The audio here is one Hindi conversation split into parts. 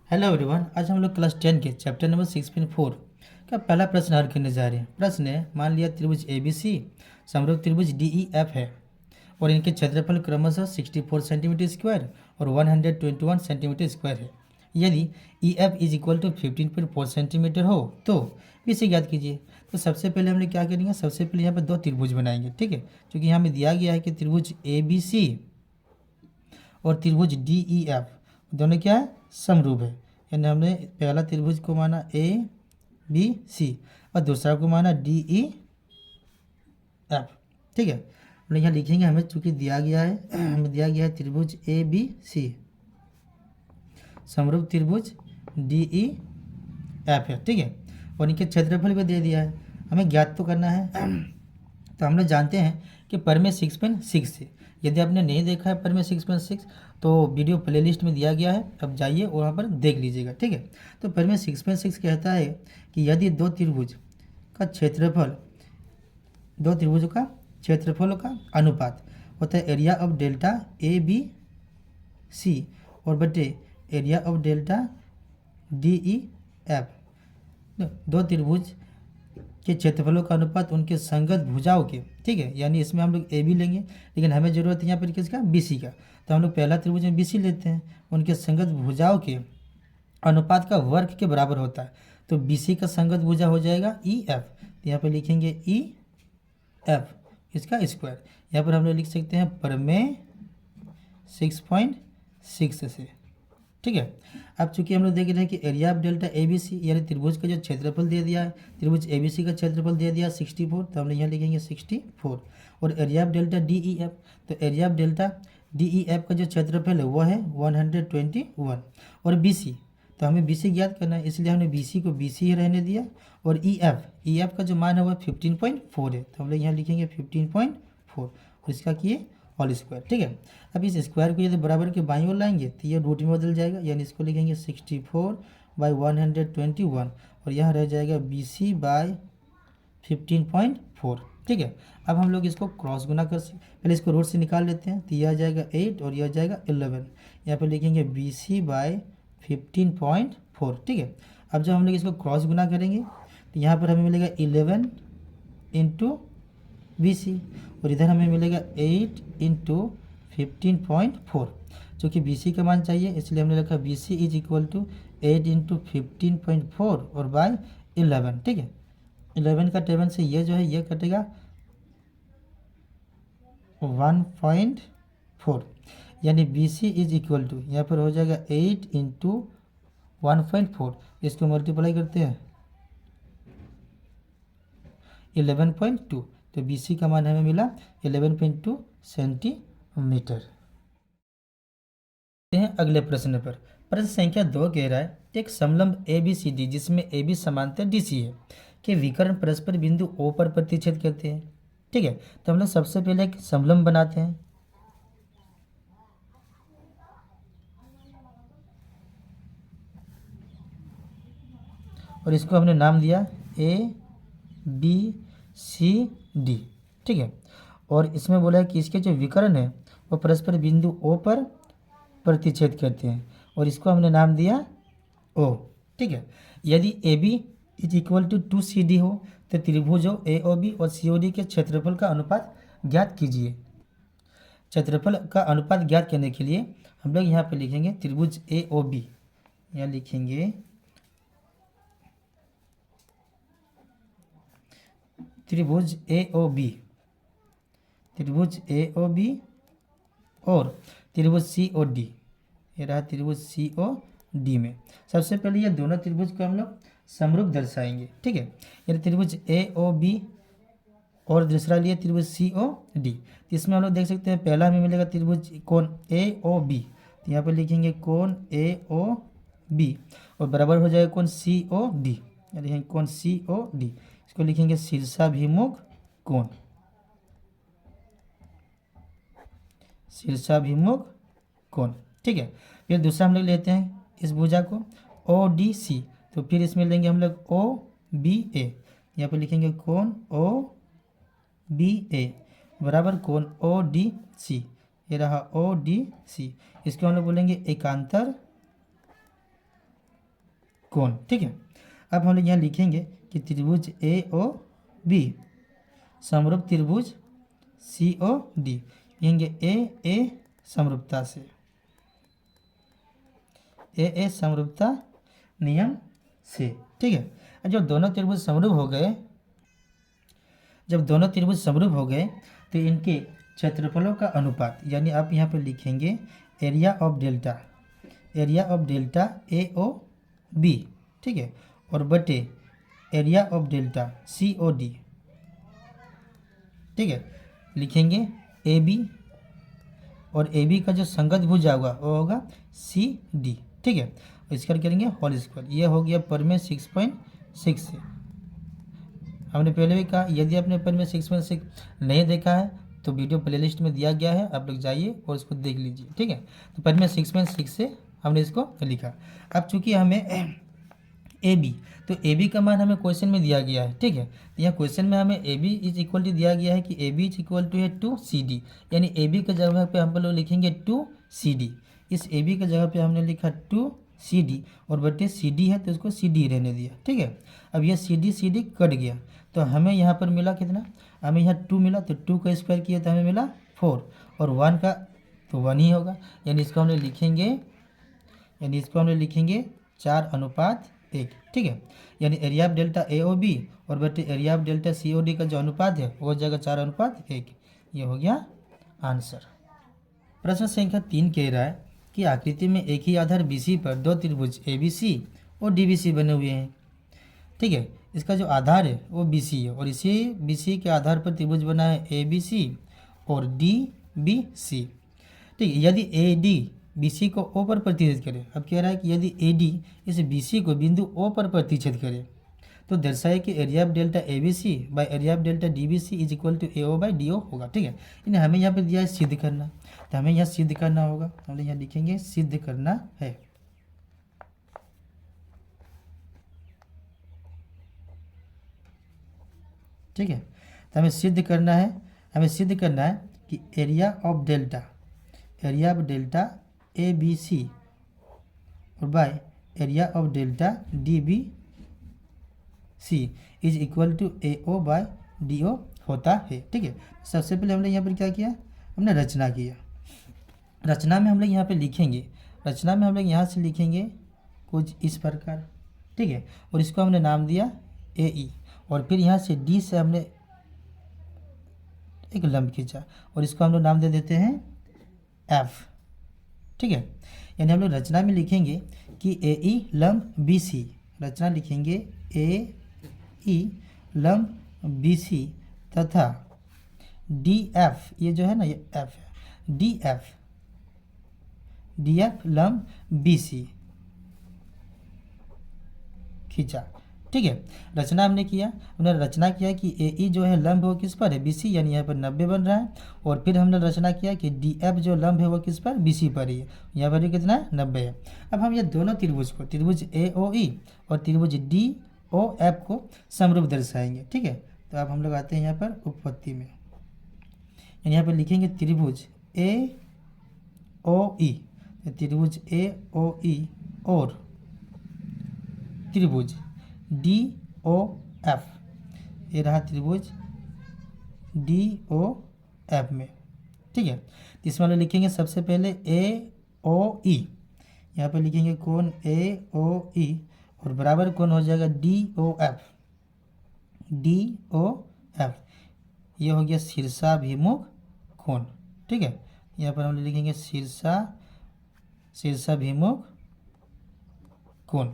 Hello everyone. आज हम लोग क्लास 10 के चैप्टर नंबर 6.4 का पहला प्रश्न हल करने जा रहे हैं। प्रश्न है, मान लिया त्रिभुज ए बी सी समरूप त्रिभुज डी ई एफ है और इनके क्षेत्रफल क्रमशः 64 सेंटीमीटर स्क्वायर और 121 सेंटीमीटर स्क्वायर है। यदि E F is equal to 15.4 centimetre हो तो बी सी ज्ञात कीजिए। तो सबसे पहले हम लोग क्या करेंगे, सबसे पहले यहाँ पर दो त्रिभुज बनाएंगे। ठीक है, क्योंकि यहाँ में दिया गया है कि त्रिभुज ए बी सी और त्रिभुज डी ई एफ दोनों क्या है, समरूप है। यानी हमने पहला त्रिभुज को माना ए बी सी और दूसरा को माना डी ई एफ। ठीक है, हम यहाँ लिखेंगे, हमें चूंकि दिया गया है हमें दिया गया है त्रिभुज ए बी सी समरूप त्रिभुज डी ई एफ है। ठीक है, और इनके क्षेत्रफल भी दे दिया है, हमें ज्ञात तो करना है। तो हम लोग जानते हैं कि परमेय 6.6 है। यदि आपने नहीं देखा है परमेय 6.6 तो वीडियो प्लेलिस्ट में दिया गया है, अब जाइए वहाँ पर देख लीजिएगा। ठीक है, तो परमेय 6.6 कहता है कि यदि दो त्रिभुज का क्षेत्रफल, दो त्रिभुजों का क्षेत्रफलों का अनुपात होता है area of delta A B C और बटे area of delta D E F. दो त्रिभुज के क्षेत्रफलों का अनुपात उनके संगत भुजाओं के। ठीक है, यानी इसमें हम लोग ए बी लेंगे, लेकिन हमें जरूरत है यहाँ पर किसका, बी सी का। तो हम लोग पहला त्रिभुज में बी सी लेते हैं, उनके संगत भुजाओं के अनुपात का वर्ग के बराबर होता है। तो बी सी का संगत भुजा हो जाएगा ई एफ। तो यहाँ पर लिखेंगे ई एफ इसका स्क्वायर। यहाँ पर हम लोग लिख सकते हैं परमेय 6.6 से। ठीक है, अब चूंकि हम लोग देख रहे हैं कि area of delta A B C यानी त्रिभुज का जो क्षेत्रफल दे दिया है, त्रिभुज ए बी सी का क्षेत्रफल दे दिया 64, तो हम लोग यहाँ लिखेंगे 64। और area of delta D E F, तो area of delta D E F का जो क्षेत्रफल है वो है 121। और बी सी, तो हमें बी सी ज्ञात करना है, इसलिए हमने बी सी को बी सी ही रहने दिया। और ई एफ का जो मान है वो 15.4 है, तो हम लोग यहाँ लिखेंगे 15.4 और इसका किए होल स्क्वायर। ठीक है, अब इस स्क्वायर को यदि बराबर के बाईं ओर लाएंगे तो ये रूट में बदल जाएगा, यानी इसको लिखेंगे 64/121 और यहाँ रह जाएगा बी सी बाई 15.4। ठीक है, अब हम लोग इसको क्रॉस गुना कर सकते, पहले इसको रूट से निकाल लेते हैं, तो यह आ जाएगा 8 और यह आ जाएगा 11। यहाँ पर लिखेंगे बी सी बाई 15.4। ठीक है, अब जब हम लोग इसको क्रॉस गुना करेंगे तो यहाँ पर हमें मिलेगा 11 इंटू बी सी और इधर हमें मिलेगा 8 इंटू 15.4। चूँकि बी सी का मान चाहिए इसलिए हमने लिखा B C is equal to 8 into 15.4 और बाय 11। ठीक है, 11 का 7 से ये जो है ये कटेगा 1.4, यानी B C is equal to यहाँ पर हो जाएगा 8 इंटू 1.4, इसको मल्टीप्लाई करते हैं 11.2, तो बी सी का मान हमें मिला 11.2 सेंटीमीटर। हैं अगले प्रश्न पर। प्रश्न संख्या 2 कह रहा है, एक समलंब ए बी सी डी जिसमें ए बी समांतर डी सी है के विकर्ण परस्पर बिंदु ओ पर प्रतिच्छेद करते हैं। ठीक है, तो हम लोग सबसे पहले एक समलंब बनाते हैं। और इसको हमने नाम दिया ए बी सी डी। ठीक है, और इसमें बोला है कि इसके जो विकर्ण है वो परस्पर बिंदु ओ पर प्रतिच्छेद करते हैं और इसको हमने नाम दिया ओ। ठीक है, यदि A B is equal to 2CD हो तो त्रिभुजों ए ओ बी और सी ओ डी के क्षेत्रफल का अनुपात ज्ञात कीजिए। क्षेत्रफल का अनुपात ज्ञात करने के लिए हम लोग यहाँ पे लिखेंगे त्रिभुज ए ओ बी, यहाँ लिखेंगे त्रिभुज ए ओ बी, त्रिभुज ए ओ बी और त्रिभुज सी ओ डी। ये रहा त्रिभुज सी ओ डी में सबसे पहले ये दोनों त्रिभुज को हम लोग समरूप दर्शाएंगे। ठीक है, ये त्रिभुज ए ओ बी और दूसरा लिए त्रिभुज सी ओ डी। तो इसमें हम लोग देख सकते हैं पहला हमें मिलेगा त्रिभुज कोण ए ओ बी, तो यहाँ पर लिखेंगे कोण ए ओ बी और बराबर हो जाएगा कोण सी ओ डी, लिखेंगे कोण सी ओ डी, इसको लिखेंगे शीर्षाभिमुख कोण, शीर्षाभिमुख कोण। ठीक है, फिर दूसरा हम लोग लेते हैं इस भुजा को ओ डी सी, तो फिर इसमें लेंगे हम लोग ओ बी ए, यहाँ पर लिखेंगे कोण ओ बी ए बराबर कोण ओ डी सी, ये रहा ओ डी सी, इसको हम लोग बोलेंगे एकांतर कोण, ठीक है। अब हम लोग यहाँ लिखेंगे कि त्रिभुज ए ओ बी समरूप त्रिभुज सी ओ डी, लिखेंगे ए समरूपता से, ए समरूपता नियम से, ठीक है। जब दोनों त्रिभुज समरूप हो गए, जब दोनों त्रिभुज समरूप हो गए तो इनके क्षेत्रफलों का अनुपात, यानी आप यहाँ पर लिखेंगे area of delta, area of delta A O B, ठीक है, और बटे area of delta C O D, ठीक है। लिखेंगे ए बी, और ए बी का जो संगत भुजा होगा वो होगा सी डी, ठीक है। इसका करेंगे होल स्क्वायर, ये हो गया पर में 6.6 से। हमने पहले भी कहा यदि आपने पर में 6.6 नहीं देखा है तो वीडियो प्लेलिस्ट में दिया गया है, आप लोग जाइए और इसको देख लीजिए, ठीक है। तो पर में 6.6 से हमने इसको लिखा। अब चूंकि हमें ए बी, तो ए बी का मान हमें क्वेश्चन में दिया गया है, ठीक है। तो यहाँ क्वेश्चन में हमें A B is equal to दिया गया है कि A B is equal to है 2CD, यानी ए बी की जगह पे हम लोग लिखेंगे 2CD। इस ए बी की जगह पे हमने लिखा 2CD, और बटे CD है तो इसको CD रहने दिया, ठीक है। अब यह CD कट गया तो हमें यहाँ पर मिला कितना, हमें यहाँ 2 मिला, तो 2 का स्क्वायर किया तो हमें मिला 4, और 1 का तो 1 ही होगा, यानी इसको हमने लिखेंगे 4:1, ठीक है। यानी area of delta A O B और बटे area of delta C O D का जो अनुपात है वो हो जाएगा 4:1। ये हो गया आंसर। प्रश्न संख्या 3 कह रहा है कि आकृति में एक ही आधार BC पर दो त्रिभुज ABC और DBC बने हुए हैं, ठीक है। इसका जो आधार है वो BC है, और इसी BC के आधार पर त्रिभुज बना है ABC और DBC, ठीक है। यदि AD BC को O पर प्रतिच्छेद करे, अब कह रहा है कि यदि AD इस BC को बिंदु O पर प्रतिच्छेद करे तो दर्शाए कि area of delta ABC by area of delta DBC is equal to AO by DO होगा, ठीक है। इन्हें हमें यहाँ पे दिया है सिद्ध करना, तो हमें यहाँ सिद्ध करना होगा, हम यहाँ लिखेंगे सिद्ध करना है, ठीक है। तो हमें सिद्ध करना है कि एरिया ऑफ डेल्टा ABC और by area of delta DBC is equal to AO by DO होता है, ठीक है। सबसे पहले हमने यहाँ पर क्या किया, हमने रचना किया। रचना में हम लोग यहाँ पे लिखेंगे, रचना में हम लोग यहाँ से लिखेंगे कुछ इस प्रकार, ठीक है, और इसको हमने नाम दिया AE, और फिर यहाँ से D से हमने एक लंब खींचा और इसको हम लोग नाम दे देते हैं F, ठीक है। यानी हम लोग रचना में लिखेंगे कि AE लंब BC, रचना लिखेंगे AE लंब BC तथा DF, ये जो है ना ये F है, DF लंब BC खींचा, ठीक है। रचना हमने किया, कि AE जो है लंब है वो किस पर है, BC, यानी यहाँ पर 90 बन रहा है, और फिर हमने रचना किया कि DF जो लंब है वो किस पर, BC पर ही है, यहाँ पर भी कितना है, 90 है। अब हम ये दोनों त्रिभुज को, त्रिभुज AOE और त्रिभुज DOF को समरूप दर्शाएंगे, ठीक है। तो अब हम लोग आते हैं यहाँ पर उपपत्ति में, यानी यहाँ पर लिखेंगे त्रिभुज AOE, त्रिभुज AOE और त्रिभुज DOF, ये रहा त्रिभुज DOF में, ठीक है। तो इसमें हम लोग लिखेंगे सबसे पहले AOE, यहाँ पर लिखेंगे कोण AOE और बराबर कोण हो जाएगा DOF, ये हो गया शीर्षाभिमुख कोण, ठीक है। यहाँ पर हम लिखेंगे शीर्षाभिमुख कोण,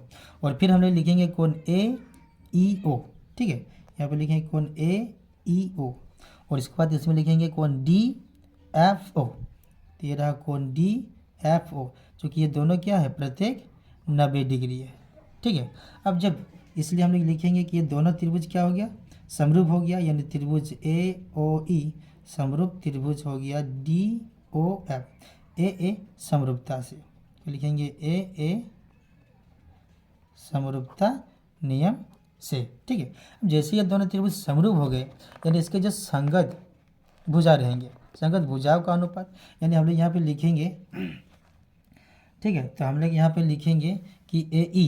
और फिर हम लोग लिखेंगे कोण AEO, ठीक है। यहाँ पर लिखेंगे कोण AEO, और इसके बाद इसमें लिखेंगे कोण DFO, तो ये रहा कोण DFO, क्योंकि ये दोनों क्या है, प्रत्येक 90 डिग्री है, ठीक है। अब जब इसलिए हम लोग लिखेंगे कि ये दोनों त्रिभुज क्या हो गया, समरूप हो गया, यानी त्रिभुज AOE समरूप त्रिभुज हो गया DOF AA समरूपता से, तो लिखेंगे AA समरूपता नियम से, ठीक है। अब जैसे ये दोनों त्रिभुज समरूप हो गए, यानी इसके जो संगत भुजा रहेंगे, संगत भुजाओं का अनुपात, यानी हम लोग यहाँ पे लिखेंगे, ठीक है। तो हम लोग यहाँ पे लिखेंगे कि AE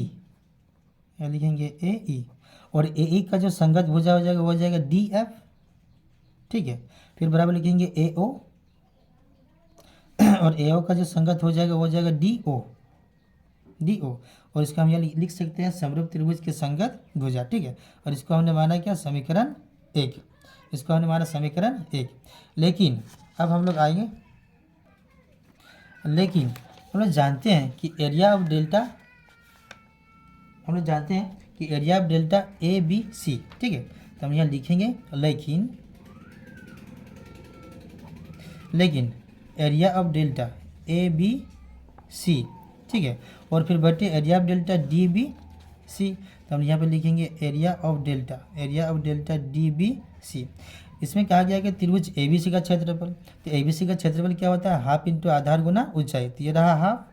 यहाँ लिखेंगे ए ई, और ए ई का जो संगत भुजा हो जाएगा वो हो जाएगा डी एफ, ठीक है। फिर बराबर लिखेंगे ए ओ, और ए ओ का जो संगत हो जाएगा वो हो जाएगा डी ओ, डी ओ, और इसका हम यहाँ लिख सकते हैं समरूप त्रिभुज के संगत भुजा, ठीक है। और इसको हमने माना क्या, समीकरण 1, इसको हमने माना समीकरण 1। लेकिन अब हम लोग आएंगे, लेकिन हम लोग जानते हैं कि एरिया ऑफ डेल्टा, हम लोग जानते हैं कि area of delta A B C, ठीक है। तो हम यहाँ लिखेंगे लेकिन area of delta A B C, ठीक है, और फिर बटे area of delta D B C. तो हम यहाँ पे लिखेंगे area of delta D B C. इसमें कहा गया कि त्रिभुज ए बी सी का क्षेत्रफल, तो ए बी सी का क्षेत्रफल क्या होता है, हाफ इंटू आधार गुना ऊंचाई, तो ये रहा हाफ,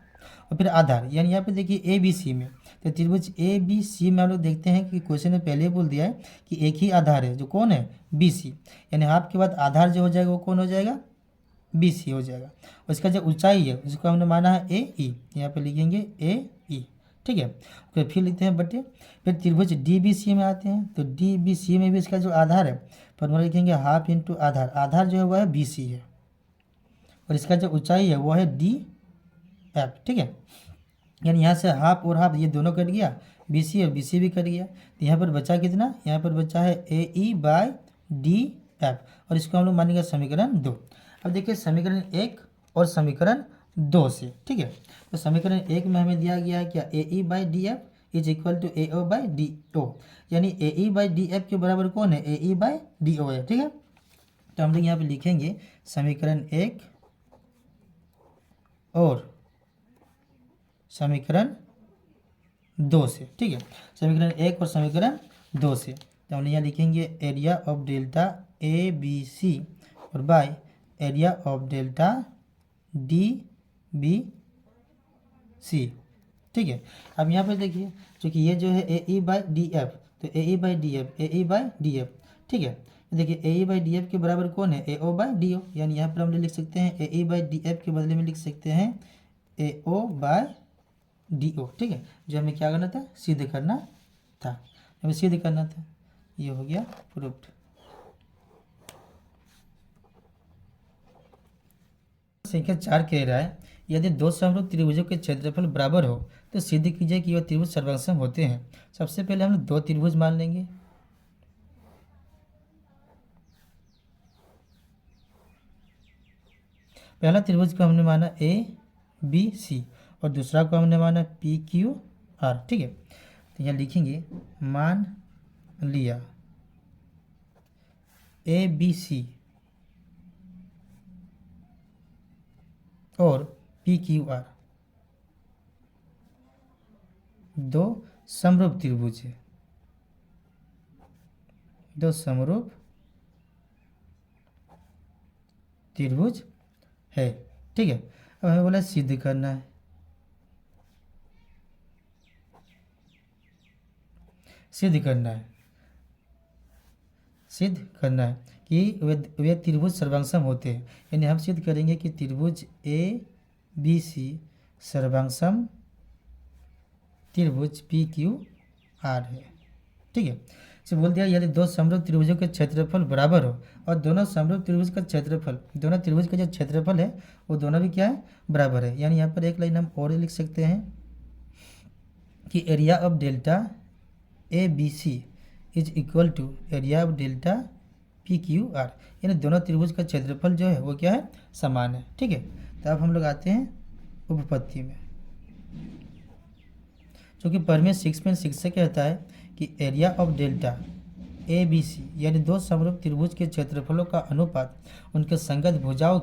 और फिर आधार, यानी यहाँ पे देखिए ए बी सी में, तो त्रिभुज ए बी सी में हम लोग देखते हैं कि क्वेश्चन में पहले बोल दिया है कि एक ही आधार है जो कौन है, बी सी, यानी हाफ के बाद आधार जो हो जाएगा वो कौन हो जाएगा, बी सी हो जाएगा। और इसका जो ऊंचाई है उसको हमने माना है ए ई, यहाँ पे लिखेंगे ए ई, ठीक है। फिर लिखते हैं बटे, फिर त्रिभुज डी बी सी में आते हैं, तो डी बी सी में भी इसका जो आधार है फॉर्मूला लिखेंगे हाफ इंटू आधार, आधार जो है वह है बी सी है, और इसका जो ऊंचाई है वो है डी एफ, ठीक है। यानी यहाँ से हाफ और हाफ ये दोनों कट गया, बी सी और बी सी भी कट गया, तो यहाँ पर बचा कितना, यहाँ पर बचा है A E bye D F, और इसको हम लोग मानेंगे समीकरण 2। अब देखिए समीकरण 1 और समीकरण 2 से, ठीक है। तो समीकरण 1 में हमें दिया गया है क्या, A E by D F is equal to A O by D O, यानी A E by D F के बराबर कौन है, ए ई बाई डी ओ है, ठीक है। तो हम लोग यहाँ पे लिखेंगे समीकरण 1 और समीकरण 2 से, ठीक है, समीकरण 1 और समीकरण 2 से। तो हम यहाँ लिखेंगे area of delta A B C और by area of delta D B C, ठीक है। अब यहाँ पर देखिए क्योंकि ये जो है A E by D F, तो A E by D F, A E by D F, ठीक है। देखिए A E by D F के बराबर कौन है, ए ओ बाई डी ओ, यानी यहाँ पर हम लिख सकते हैं ए ई बाई डी एफ के बदले में लिख सकते हैं ए ओ बाई डी ओ, ठीक है। जो हमें क्या करना था, सिद्ध करना था, हमें सिद्ध करना था, ये हो गया प्रूफ्ड। संख्या 4 कह रहा है यदि दो समरूप त्रिभुजों के क्षेत्रफल बराबर हो तो सिद्ध कीजिए कि वह त्रिभुज सर्वसम होते हैं। सबसे पहले हम दो त्रिभुज मान लेंगे, पहला त्रिभुज को हमने माना ए बी सी और दूसरा को हमने माना पी क्यू आर, ठीक है। तो यहाँ लिखेंगे मान लिया ए बी सी और पी क्यू आर दो समरूप त्रिभुज है, दो समरूप त्रिभुज है, ठीक है। अब हमें बोला सिद्ध करना है, सिद्ध करना है, सिद्ध करना है कि वे त्रिभुज सर्वांगसम होते हैं, यानी हम सिद्ध करेंगे कि त्रिभुज ए बी सी सर्वांगसम त्रिभुज पी क्यू आर है, ठीक है। इसे बोल दिया यदि दो समरूप त्रिभुजों के क्षेत्रफल बराबर हो और दोनों समरूप त्रिभुज का क्षेत्रफल, दोनों त्रिभुज का जो क्षेत्रफल है वो दोनों भी क्या है, बराबर है। यानी यहाँ पर एक लाइन हम और लिख सकते हैं कि area of delta A B C is equal to area of delta P Q R, यानी दोनों त्रिभुज का क्षेत्रफल जो है वो क्या है, समान है, ठीक है। तो अब हम लोग आते हैं उपपत्ति में, जो कि प्रमेय 6.6 से कहता है कि area of delta A B C यानी दो समरूप त्रिभुज के क्षेत्रफलों का अनुपात उनके संगत भुजाओं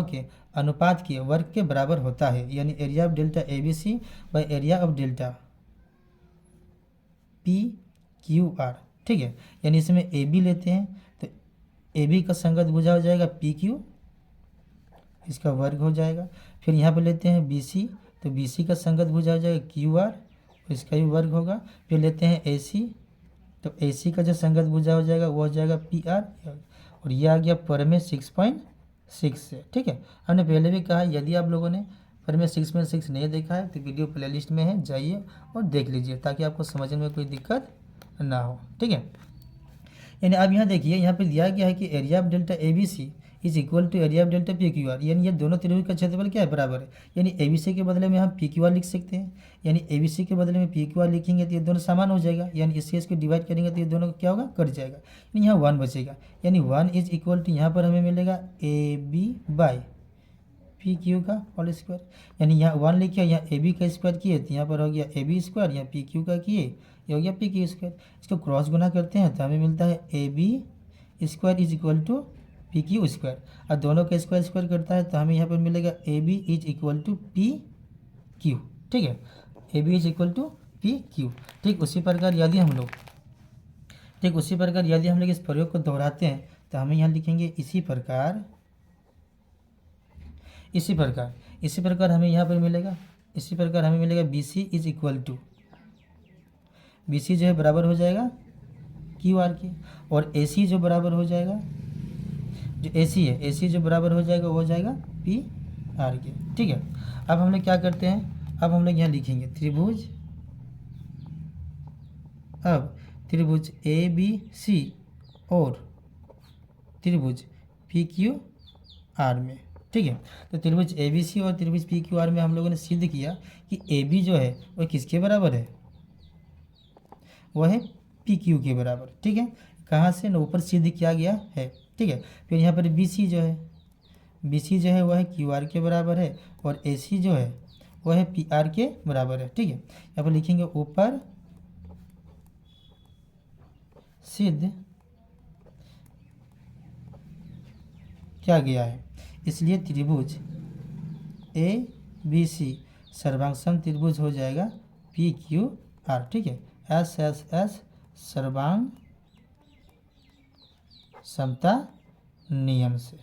के अनुपात के वर्ग के बराबर होता है, यानी area of delta A B C by area of delta P Q R, ठीक है। यानी इसमें ए बी लेते हैं तो ए बी का संगत भुजा हो जाएगा पी क्यू, इसका वर्ग हो जाएगा। फिर यहाँ पे लेते हैं बी सी, तो बी सी का संगत भुजा हो जाएगा क्यू आर, इसका भी वर्ग होगा। फिर लेते हैं ए सी, तो ए सी का जो संगत भुजा हो जाएगा वो हो जाएगा पी आर, और ये आ गया प्रमेय 6.6 से, ठीक है। हमने पहले भी कहा यदि आप लोगों ने पर मैं 6.6 नहीं देखा है तो वीडियो प्लेलिस्ट में है, जाइए और देख लीजिए ताकि आपको समझने में कोई दिक्कत ना हो। ठीक है, यानी अब यहाँ देखिए, यहाँ पर दिया गया है कि area of delta A B C is equal to area of delta P Q R, यानी ये दोनों त्रिभुज का क्षेत्रफल क्या है, बराबर है। यानी ए बी सी के बदले में हम पी क्यू आर लिख सकते हैं, यानी ए बी सी के बदले में पी क्यू आर लिखेंगे तो ये दोनों समान हो जाएगा, यानी इससे इसको डिवाइड करेंगे तो ये दोनों क्या होगा, कट जाएगा, यानी यहाँ 1 बचेगा, यानी 1 इज इक्वल टू यहाँ पर हमें मिलेगा A B by P Q का होल स्क्वायर, यानी यहाँ 1 लिखे, यहाँ ए बी का स्क्वायर किए तो यहाँ पर हो गया ए बी स्क्वायर, यहाँ पी क्यू का किए ये हो गया पी क्यू स्क्वायर। इसको क्रॉस गुना करते हैं तो हमें मिलता है A B square is equal to P Q square, और दोनों का स्क्वायर स्क्वायर करता है तो हमें यहाँ पर मिलेगा A B is equal to P Q. ठीक है, A B is equal to P Q. ठीक उसी प्रकार यदि हम लोग इस प्रयोग को दोहराते हैं तो हमें यहाँ लिखेंगे इसी प्रकार हमें यहाँ पर मिलेगा B C is equal to, B C जो है बराबर हो जाएगा क्यू आर के, और ए सी जो बराबर हो जाएगा, जो ए सी है, ए सी जो बराबर हो जाएगा वो हो जाएगा पी आर के। ठीक है, अब हम लोग क्या करते हैं, अब हम लोग यहाँ लिखेंगे त्रिभुज ए बी सी और त्रिभुज पी क्यू आर में। ठीक है, तो त्रिभुज ए बी सी और त्रिभुज पी क्यू आर में हम लोगों ने सिद्ध किया कि ए बी जो है वो किसके बराबर है, वह है पी क्यू के बराबर। ठीक है, कहाँ से, ऊपर सिद्ध किया गया है। ठीक है, फिर यहाँ पर बी सी जो है वह है क्यू आर के बराबर है, और ए सी जो है वह है पी आर के बराबर है। ठीक है, यहाँ पर लिखेंगे ऊपर सिद्ध किया गया है, इसलिए त्रिभुज ए बी सी सर्वांग त्रिभुज हो जाएगा पी क्यू आर। ठीक है, एस एस एस सर्वांग समता नियम से।